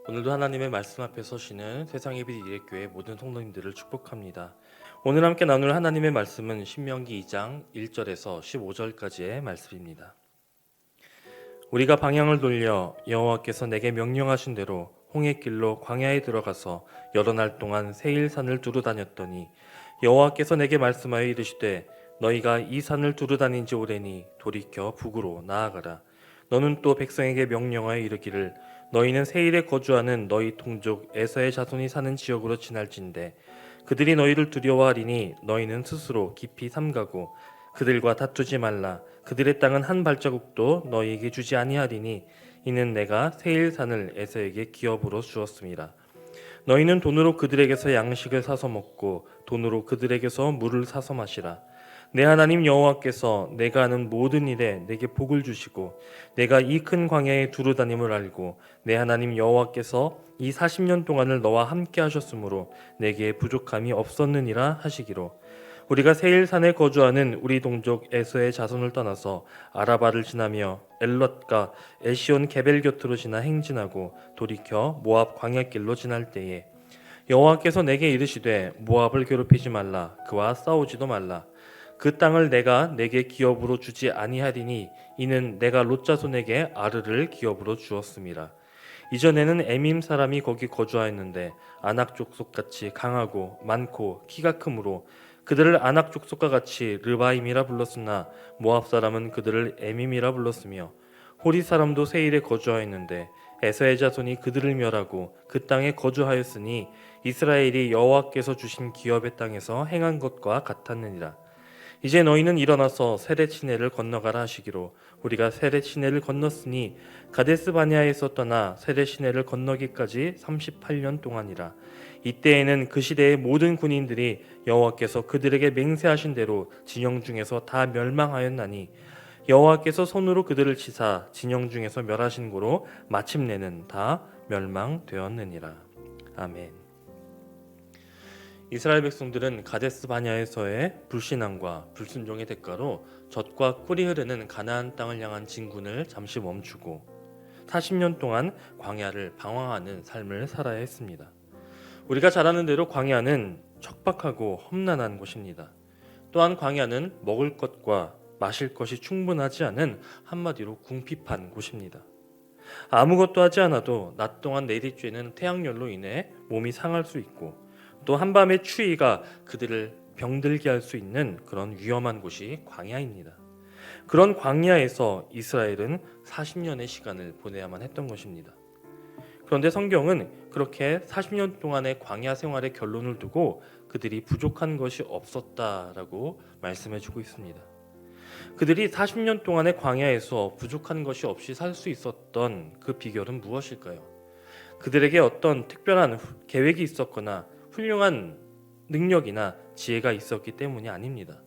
오늘도 하나님의 말씀 앞에 서시는 세상의 빛 이레교회 모든 성도님들을 축복합니다. 오늘 함께 나눌 하나님의 말씀은 신명기 2장 1절에서 15절까지의 말씀입니다. 우리가 방향을 돌려 여호와께서 내게 명령하신 대로 홍해길로 광야에 들어가서 여러 날 동안 세일산을 두루 다녔더니 여호와께서 내게 말씀하여 이르시되 너희가 이 산을 두루 다닌 지 오래니 돌이켜 북으로 나아가라. 너는 또 백성에게 명령하여 이르기를 너희는 세일에 거주하는 너희 동족 에서의 자손이 사는 지역으로 지날진대 그들이 너희를 두려워하리니 너희는 스스로 깊이 삼가고 그들과 다투지 말라. 그들의 땅은 한 발자국도 너희에게 주지 아니하리니 이는 내가 세일산을 에서에게 기업으로 주었음이라. 너희는 돈으로 그들에게서 양식을 사서 먹고 돈으로 그들에게서 물을 사서 마시라. 내 하나님 여호와께서 내가 하는 모든 일에 내게 복을 주시고 내가 이 큰 광야에 두루 다님을 알고 내 하나님 여호와께서 이 40년 동안을 너와 함께 하셨으므로 내게 부족함이 없었느니라 하시기로 우리가 세일산에 거주하는 우리 동족 에서의 자손을 떠나서 아라바를 지나며 엘럿과 에시온 게벨 곁으로 지나 행진하고 돌이켜 모압 광야길로 지날 때에 여호와께서 내게 이르시되 모압을 괴롭히지 말라. 그와 싸우지도 말라. 그 땅을 내가 내게 기업으로 주지 아니하리니 이는 내가 롯 자손에게 아르를 기업으로 주었음이라. 이전에는 에밈 사람이 거기 거주하였는데 아낙 족속같이 강하고 많고 키가 크므로 그들을 아낙 족속과 같이 르바임이라 불렀으나 모압 사람은 그들을 에밈이라 불렀으며 호리 사람도 세일에 거주하였는데 에서의 자손이 그들을 멸하고 그 땅에 거주하였으니 이스라엘이 여호와께서 주신 기업의 땅에서 행한 것과 같았느니라. 이제 너희는 일어나서 세렛 시내를 건너가라 하시기로 우리가 세렛 시내를 건넜으니 가데스 바네아에서 떠나 세렛 시내를 건너기까지 38년 동안이라. 이때에는 그 시대의 모든 군인들이 여호와께서 그들에게 맹세하신 대로 진영 중에서 다 멸망하였나니 여호와께서 손으로 그들을 치사 진영 중에서 멸하신 고로 마침내는 다 멸망되었느니라. 아멘. 이스라엘 백성들은 가데스 바냐에서의 불신앙과 불순종의 대가로 젖과 꿀이 흐르는 가나안 땅을 향한 진군을 잠시 멈추고 40년 동안 광야를 방황하는 삶을 살아야 했습니다. 우리가 잘 아는 대로 광야는 척박하고 험난한 곳입니다. 또한 광야는 먹을 것과 마실 것이 충분하지 않은 한마디로 궁핍한 곳입니다. 아무것도 하지 않아도 낮 동안 내리쬐는 태양열로 인해 몸이 상할 수 있고 또 한밤의 추위가 그들을 병들게 할 수 있는 그런 위험한 곳이 광야입니다. 그런 광야에서 이스라엘은 40년의 시간을 보내야만 했던 것입니다. 그런데 성경은 그렇게 40년 동안의 광야 생활의 결론을 두고 그들이 부족한 것이 없었다라고 말씀해주고 있습니다. 그들이 40년 동안의 광야에서 부족한 것이 없이 살 수 있었던 그 비결은 무엇일까요? 그들에게 어떤 특별한 계획이 있었거나 훌륭한 능력이나 지혜가 있었기 때문이 아닙니다.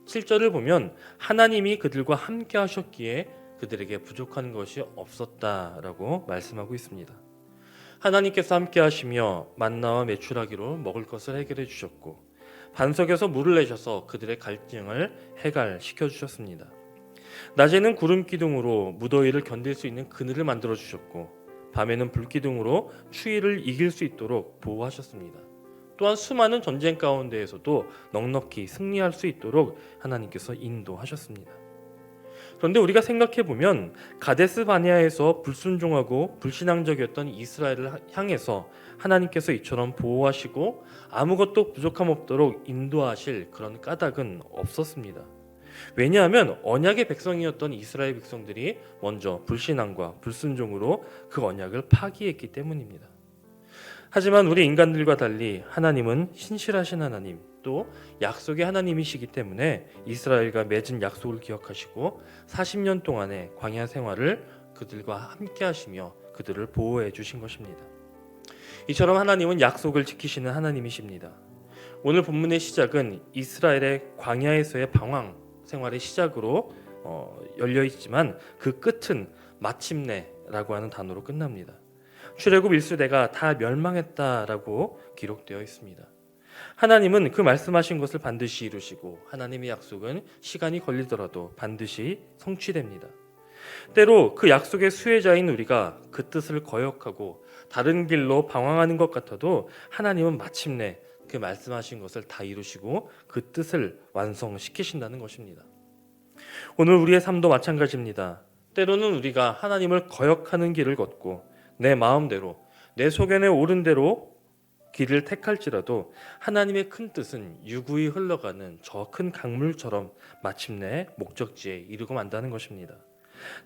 7절을 보면 하나님이 그들과 함께 하셨기에 그들에게 부족한 것이 없었다라고 말씀하고 있습니다. 하나님께서 함께 하시며 만나와 메추라기로 먹을 것을 해결해 주셨고 반석에서 물을 내셔서 그들의 갈증을 해갈시켜 주셨습니다. 낮에는 구름 기둥으로 무더위를 견딜 수 있는 그늘을 만들어 주셨고 밤에는 불 기둥으로 추위를 이길 수 있도록 보호하셨습니다. 또한 수많은 전쟁 가운데에서도 넉넉히 승리할 수 있도록 하나님께서 인도하셨습니다. 그런데 우리가 생각해 보면 가데스 바네아에서 불순종하고 불신앙적이었던 이스라엘을 향해서 하나님께서 이처럼 보호하시고 아무것도 부족함 없도록 인도하실 그런 까닭은 없었습니다. 왜냐하면 언약의 백성이었던 이스라엘 백성들이 먼저 불신앙과 불순종으로 그 언약을 파기했기 때문입니다. 하지만 우리 인간들과 달리 하나님은 신실하신 하나님, 또 약속의 하나님이시기 때문에 이스라엘과 맺은 약속을 기억하시고 40년 동안의 광야 생활을 그들과 함께 하시며 그들을 보호해 주신 것입니다. 이처럼 하나님은 약속을 지키시는 하나님이십니다. 오늘 본문의 시작은 이스라엘의 광야에서의 방황 생활의 시작으로 열려 있지만 그 끝은 마침내라고 하는 단어로 끝납니다. 출애굽 1세대가 다 멸망했다라고 기록되어 있습니다. 하나님은 그 말씀하신 것을 반드시 이루시고 하나님의 약속은 시간이 걸리더라도 반드시 성취됩니다. 때로 그 약속의 수혜자인 우리가 그 뜻을 거역하고 다른 길로 방황하는 것 같아도 하나님은 마침내 그 말씀하신 것을 다 이루시고 그 뜻을 완성시키신다는 것입니다. 오늘 우리의 삶도 마찬가지입니다. 때로는 우리가 하나님을 거역하는 길을 걷고 내 마음대로 내 소견에 옳은 대로 길을 택할지라도 하나님의 큰 뜻은 유구히 흘러가는 저 큰 강물처럼 마침내 목적지에 이르고 만다는 것입니다.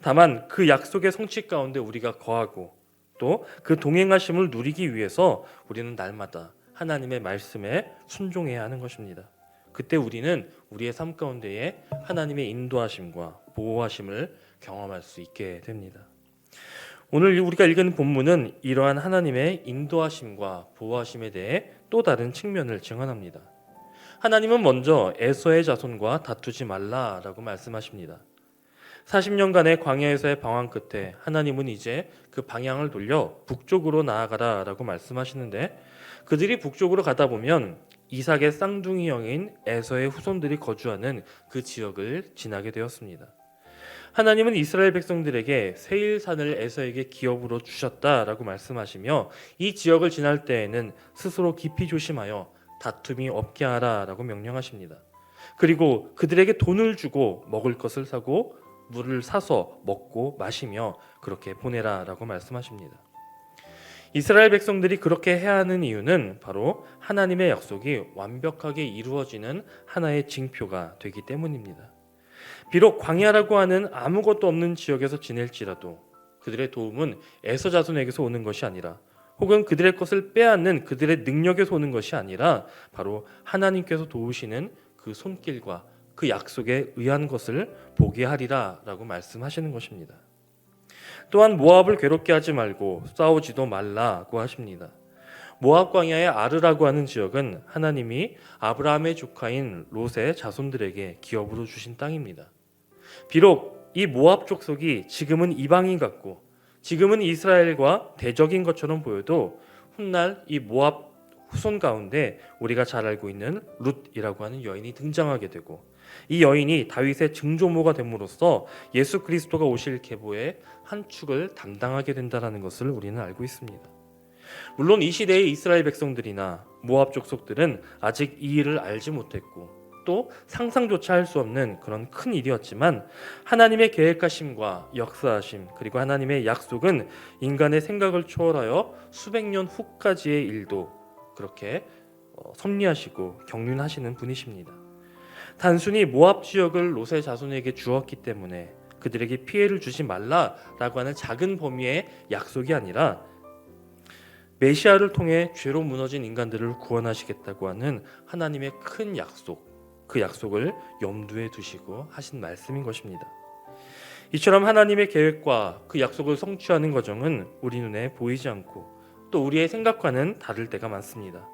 다만 그 약속의 성취 가운데 우리가 거하고 또 그 동행하심을 누리기 위해서 우리는 날마다 하나님의 말씀에 순종해야 하는 것입니다. 그때 우리는 우리의 삶 가운데에 하나님의 인도하심과 보호하심을 경험할 수 있게 됩니다. 오늘 우리가 읽은 본문은 이러한 하나님의 인도하심과 보호하심에 대해 또 다른 측면을 증언합니다. 하나님은 먼저 에서의 자손과 다투지 말라라고 말씀하십니다. 40년간의 광야에서의 방황 끝에 하나님은 이제 그 방향을 돌려 북쪽으로 나아가라라고 말씀하시는데, 그들이 북쪽으로 가다 보면 이삭의 쌍둥이 형인 에서의 후손들이 거주하는 그 지역을 지나게 되었습니다. 하나님은 이스라엘 백성들에게 세일산을 에서에게 기업으로 주셨다라고 말씀하시며 이 지역을 지날 때에는 스스로 깊이 조심하여 다툼이 없게 하라라고 명령하십니다. 그리고 그들에게 돈을 주고 먹을 것을 사고 물을 사서 먹고 마시며 그렇게 보내라라고 말씀하십니다. 이스라엘 백성들이 그렇게 해야 하는 이유는 바로 하나님의 약속이 완벽하게 이루어지는 하나의 징표가 되기 때문입니다. 비록 광야라고 하는 아무것도 없는 지역에서 지낼지라도 그들의 도움은 에서 자손에게서 오는 것이 아니라, 혹은 그들의 것을 빼앗는 그들의 능력에서 오는 것이 아니라 바로 하나님께서 도우시는 그 손길과 그 약속에 의한 것을 보게 하리라 라고 말씀하시는 것입니다. 또한 모압을 괴롭게 하지 말고 싸우지도 말라고 하십니다. 모압 광야의 아르라고 하는 지역은 하나님이 아브라함의 조카인 롯의 자손들에게 기업으로 주신 땅입니다. 비록 이 모압 족속이 지금은 이방인 같고 지금은 이스라엘과 대적인 것처럼 보여도 훗날 이 모압 후손 가운데 우리가 잘 알고 있는 룻이라고 하는 여인이 등장하게 되고, 이 여인이 다윗의 증조모가 됨으로써 예수 그리스도가 오실 계보의 한 축을 담당하게 된다는 것을 우리는 알고 있습니다. 물론 이 시대의 이스라엘 백성들이나 모압 족속들은 아직 이 일을 알지 못했고 또 상상조차 할 수 없는 그런 큰 일이었지만, 하나님의 계획하심과 역사하심 그리고 하나님의 약속은 인간의 생각을 초월하여 수백 년 후까지의 일도 그렇게 섭리하시고 경륜하시는 분이십니다. 단순히 모압 지역을 롯의 자손에게 주었기 때문에 그들에게 피해를 주지 말라라고 하는 작은 범위의 약속이 아니라 메시아를 통해 죄로 무너진 인간들을 구원하시겠다고 하는 하나님의 큰 약속, 그 약속을 염두에 두시고 하신 말씀인 것입니다. 이처럼 하나님의 계획과 그 약속을 성취하는 과정은 우리 눈에 보이지 않고 또 우리의 생각과는 다를 때가 많습니다.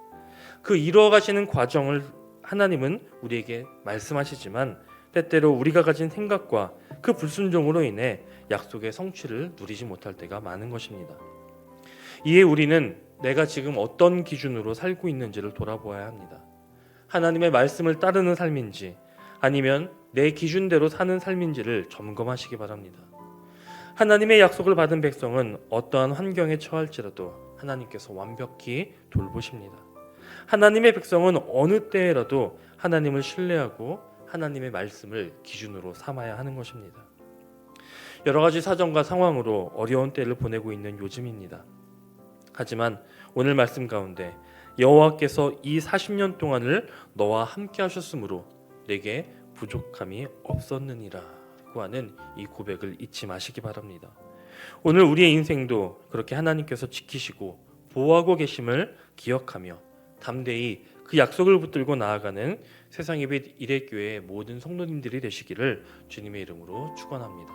그 이루어가시는 과정을 하나님은 우리에게 말씀하시지만 때때로 우리가 가진 생각과 그 불순종으로 인해 약속의 성취를 누리지 못할 때가 많은 것입니다. 이에 우리는 내가 지금 어떤 기준으로 살고 있는지를 돌아보아야 합니다. 하나님의 말씀을 따르는 삶인지 아니면 내 기준대로 사는 삶인지를 점검하시기 바랍니다. 하나님의 약속을 받은 백성은 어떠한 환경에 처할지라도 하나님께서 완벽히 돌보십니다. 하나님의 백성은 어느 때에라도 하나님을 신뢰하고 하나님의 말씀을 기준으로 삼아야 하는 것입니다. 여러 가지 사정과 상황으로 어려운 때를 보내고 있는 요즘입니다. 하지만 오늘 말씀 가운데 여호와께서 이 40년 동안을 너와 함께 하셨으므로 내게 부족함이 없었느니라고 하는 이 고백을 잊지 마시기 바랍니다. 오늘 우리의 인생도 그렇게 하나님께서 지키시고 보호하고 계심을 기억하며 담대히 그 약속을 붙들고 나아가는 세상예배 일회교회의 모든 성도님들이 되시기를 주님의 이름으로 축원합니다.